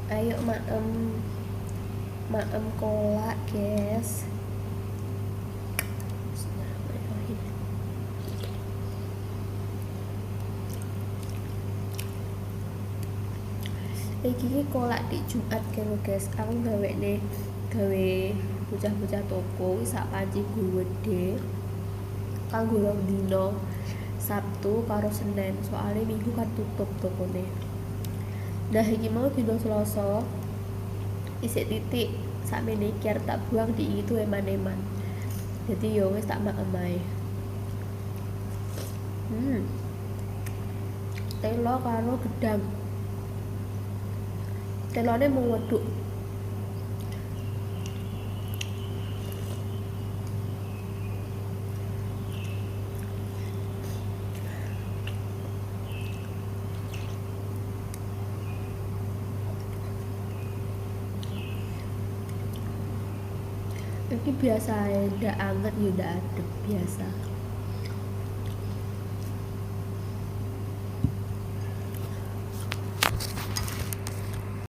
Ayo maem, maem kolak guys. Bismillahirrahmanirrahim. Iki kolak di Jumat kan guys. Aku gawe bocah-bocah toko sak panci gede. Kanggo rong dino. Sabtu karo Senin. Soalnya Minggu kan tutup tokone. Dah iki mau dino Selasa. Isik titik sakmene iki arep tak buang di itu eman-eman. Jadi yo wis tak maem ae. Telo karo gedang. Telone mau wedhuk. Ini biasa ya, ndak anget ya ndak adem biasa.